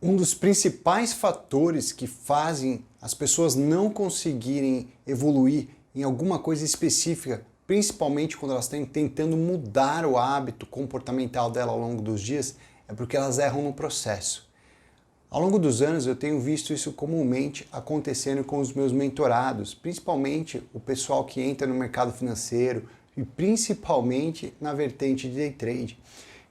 Um dos principais fatores que fazem as pessoas não conseguirem evoluir em alguma coisa específica, principalmente quando elas estão tentando mudar o hábito comportamental dela ao longo dos dias, é porque elas erram no processo. Ao longo dos anos eu tenho visto isso comumente acontecendo com os meus mentorados, principalmente o pessoal que entra no mercado financeiro e principalmente na vertente de day trade,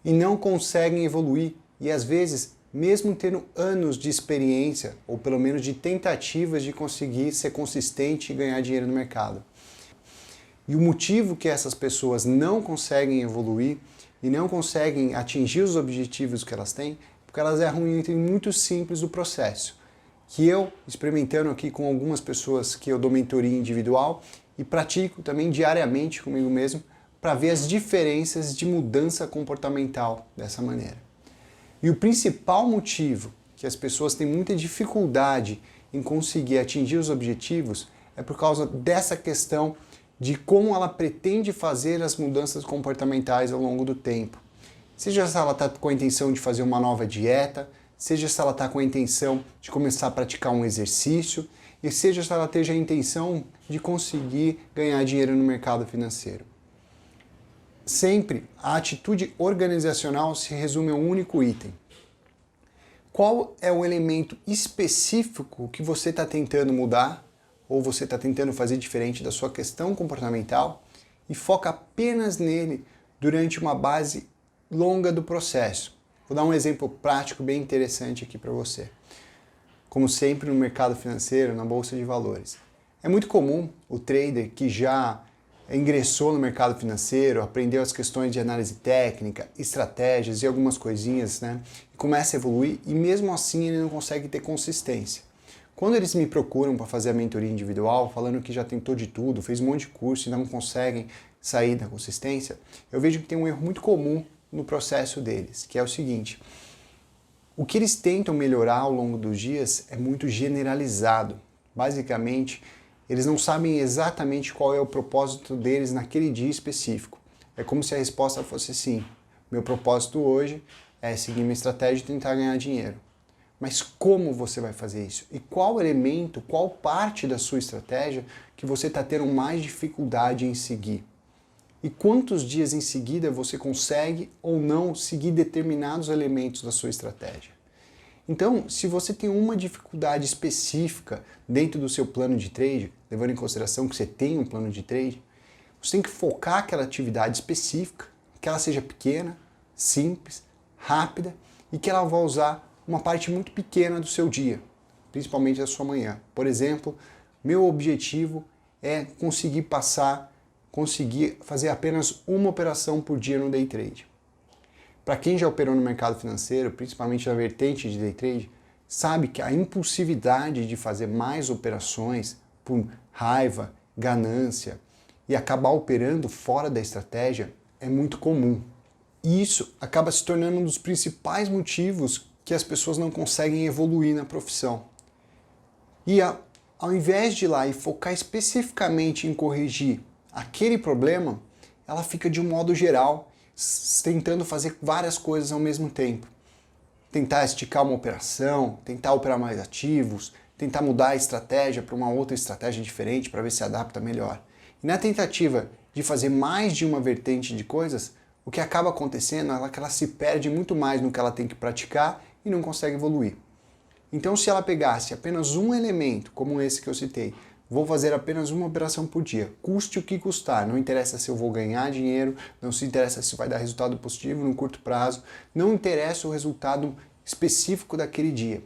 e não conseguem evoluir e às vezes, mesmo tendo anos de experiência, ou pelo menos de tentativas de conseguir ser consistente e ganhar dinheiro no mercado. E o motivo que essas pessoas não conseguem evoluir e não conseguem atingir os objetivos que elas têm, porque elas erram em um item muito simples do processo, que eu, experimentando aqui com algumas pessoas que eu dou mentoria individual e pratico também diariamente comigo mesmo, para ver as diferenças de mudança comportamental dessa maneira. E o principal motivo que as pessoas têm muita dificuldade em conseguir atingir os objetivos é por causa dessa questão de como ela pretende fazer as mudanças comportamentais ao longo do tempo. Seja se ela está com a intenção de fazer uma nova dieta, seja se ela está com a intenção de começar a praticar um exercício, e seja se ela esteja a intenção de conseguir ganhar dinheiro no mercado financeiro. Sempre a atitude organizacional se resume a um único item. Qual é o elemento específico que você está tentando mudar ou você está tentando fazer diferente da sua questão comportamental e foca apenas nele durante uma base longa do processo. Vou dar um exemplo prático bem interessante aqui para você. Como sempre no mercado financeiro, na bolsa de valores. É muito comum o trader que já ingressou no mercado financeiro, aprendeu as questões de análise técnica, estratégias e algumas coisinhas, e começa a evoluir e mesmo assim ele não consegue ter consistência. Quando eles me procuram para fazer a mentoria individual, falando que já tentou de tudo, fez um monte de curso e não conseguem sair da consistência, eu vejo que tem um erro muito comum no processo deles, que é o seguinte: o que eles tentam melhorar ao longo dos dias é muito generalizado. Basicamente, eles não sabem exatamente qual é o propósito deles naquele dia específico. É como se a resposta fosse sim. Meu propósito hoje é seguir minha estratégia e tentar ganhar dinheiro. Mas como você vai fazer isso? E qual elemento, qual parte da sua estratégia que você está tendo mais dificuldade em seguir? E quantos dias em seguida você consegue ou não seguir determinados elementos da sua estratégia? Então, se você tem uma dificuldade específica dentro do seu plano de trade, levando em consideração que você tem um plano de trade, você tem que focar aquela atividade específica, que ela seja pequena, simples, rápida e que ela vá usar uma parte muito pequena do seu dia, principalmente da sua manhã. Por exemplo, meu objetivo é conseguir fazer apenas uma operação por dia no day trade. Para quem já operou no mercado financeiro, principalmente na vertente de day trade, sabe que a impulsividade de fazer mais operações por raiva, ganância e acabar operando fora da estratégia é muito comum. E isso acaba se tornando um dos principais motivos que as pessoas não conseguem evoluir na profissão. E ao invés de ir lá e focar especificamente em corrigir aquele problema, ela fica de um modo geral tentando fazer várias coisas ao mesmo tempo. Tentar esticar uma operação, tentar operar mais ativos, tentar mudar a estratégia para uma outra estratégia diferente para ver se adapta melhor. E na tentativa de fazer mais de uma vertente de coisas, o que acaba acontecendo é que ela se perde muito mais no que ela tem que praticar e não consegue evoluir. Então, se ela pegasse apenas um elemento, como esse que eu citei, vou fazer apenas uma operação por dia, custe o que custar, não interessa se eu vou ganhar dinheiro, não se interessa se vai dar resultado positivo no curto prazo, não interessa o resultado específico daquele dia.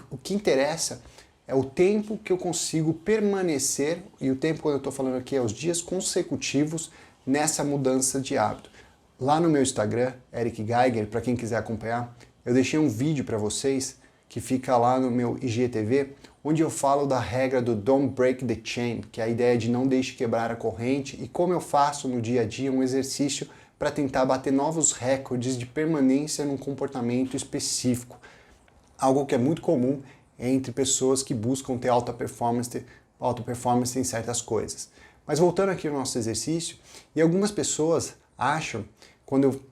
O que interessa é o tempo que eu consigo permanecer, e o tempo quando eu estou falando aqui é os dias consecutivos nessa mudança de hábito. Lá no meu Instagram, Eric Geiger, para quem quiser acompanhar, eu deixei um vídeo para vocês que fica lá no meu IGTV, onde eu falo da regra do Don't Break the Chain, que é a ideia de não deixe quebrar a corrente, e como eu faço no dia a dia um exercício para tentar bater novos recordes de permanência num comportamento específico. Algo que é muito comum entre pessoas que buscam ter alta performance em certas coisas. Mas voltando aqui ao nosso exercício, e algumas pessoas acham,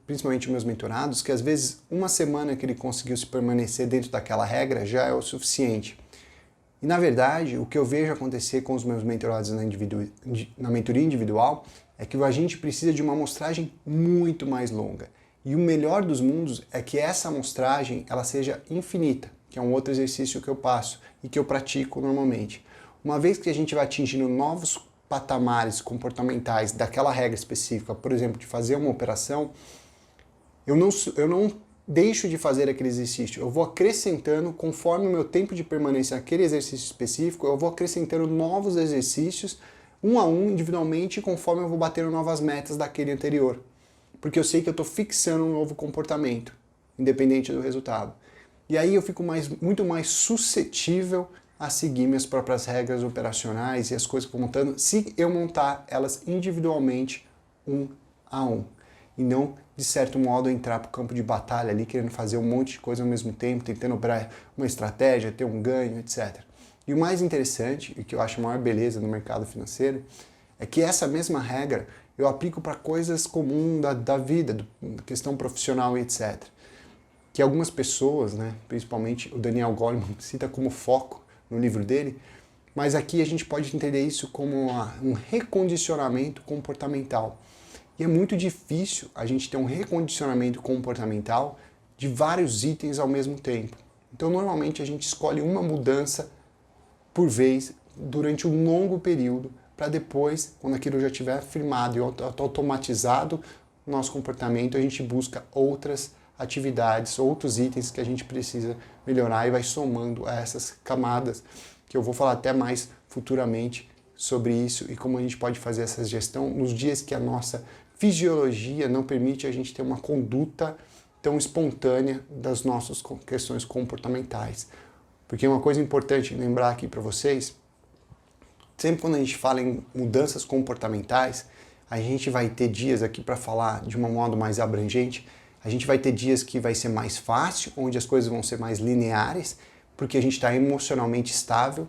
principalmente meus mentorados, que às vezes uma semana que ele conseguiu se permanecer dentro daquela regra já é o suficiente. E na verdade, o que eu vejo acontecer com os meus mentorados na mentoria individual é que a gente precisa de uma amostragem muito mais longa. E o melhor dos mundos é que essa amostragem ela seja infinita, que é um outro exercício que eu passo e que eu pratico normalmente. Uma vez que a gente vai atingindo novos patamares comportamentais daquela regra específica, por exemplo, de fazer uma operação, eu não deixo de fazer aquele exercício, eu vou acrescentando, conforme o meu tempo de permanência naquele exercício específico, eu vou acrescentando novos exercícios, um a um, individualmente, conforme eu vou batendo novas metas daquele anterior. Porque eu sei que eu estou fixando um novo comportamento, independente do resultado. E aí eu fico muito mais suscetível a seguir minhas próprias regras operacionais e as coisas que eu vou montando, se eu montar elas individualmente, um a um. E não, de certo modo, entrar para o campo de batalha ali, querendo fazer um monte de coisa ao mesmo tempo, tentando operar uma estratégia, ter um ganho, etc. E o mais interessante, e que eu acho a maior beleza no mercado financeiro, é que essa mesma regra eu aplico para coisas comuns da vida, questão profissional e etc. Que algumas pessoas, né, principalmente o Daniel Goleman, cita como foco no livro dele, mas aqui a gente pode entender isso como um recondicionamento comportamental. E é muito difícil a gente ter um recondicionamento comportamental de vários itens ao mesmo tempo. Então, normalmente, a gente escolhe uma mudança por vez durante um longo período, para depois, quando aquilo já estiver firmado e automatizado o nosso comportamento, a gente busca outras atividades, outros itens que a gente precisa melhorar e vai somando a essas camadas, que eu vou falar até mais futuramente sobre isso e como a gente pode fazer essa gestão nos dias que a nossa fisiologia não permite a gente ter uma conduta tão espontânea das nossas questões comportamentais. Porque uma coisa importante lembrar aqui para vocês, sempre quando a gente fala em mudanças comportamentais, a gente vai ter dias aqui para falar de um modo mais abrangente, a gente vai ter dias que vai ser mais fácil, onde as coisas vão ser mais lineares, porque a gente está emocionalmente estável,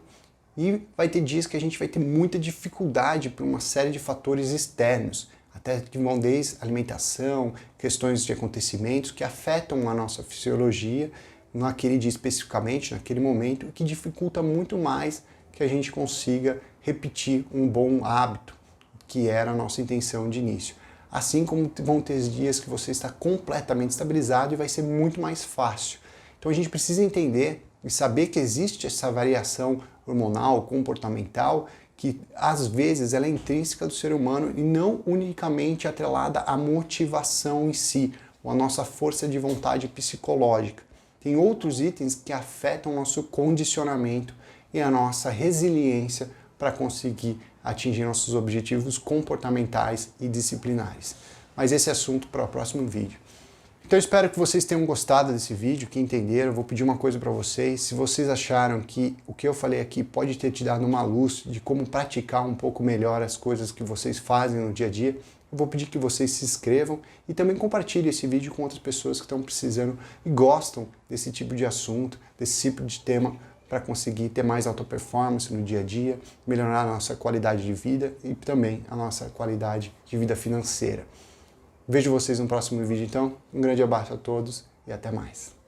e vai ter dias que a gente vai ter muita dificuldade por uma série de fatores externos, até que vão desde alimentação, questões de acontecimentos que afetam a nossa fisiologia, naquele dia especificamente, naquele momento, que dificulta muito mais que a gente consiga repetir um bom hábito, que era a nossa intenção de início. Assim como vão ter dias que você está completamente estabilizado e vai ser muito mais fácil. Então a gente precisa entender e saber que existe essa variação hormonal, comportamental, que às vezes ela é intrínseca do ser humano e não unicamente atrelada à motivação em si, ou à nossa força de vontade psicológica. Tem outros itens que afetam o nosso condicionamento e a nossa resiliência para conseguir atingir nossos objetivos comportamentais e disciplinares. Mas esse é assunto para o próximo vídeo. Então eu espero que vocês tenham gostado desse vídeo, que entenderam. Eu vou pedir uma coisa para vocês. Se vocês acharam que o que eu falei aqui pode ter te dado uma luz de como praticar um pouco melhor as coisas que vocês fazem no dia a dia, eu vou pedir que vocês se inscrevam e também compartilhem esse vídeo com outras pessoas que estão precisando e gostam desse tipo de assunto, desse tipo de tema, para conseguir ter mais alta performance no dia a dia, melhorar a nossa qualidade de vida e também a nossa qualidade de vida financeira. Vejo vocês no próximo vídeo então. Um grande abraço a todos e até mais.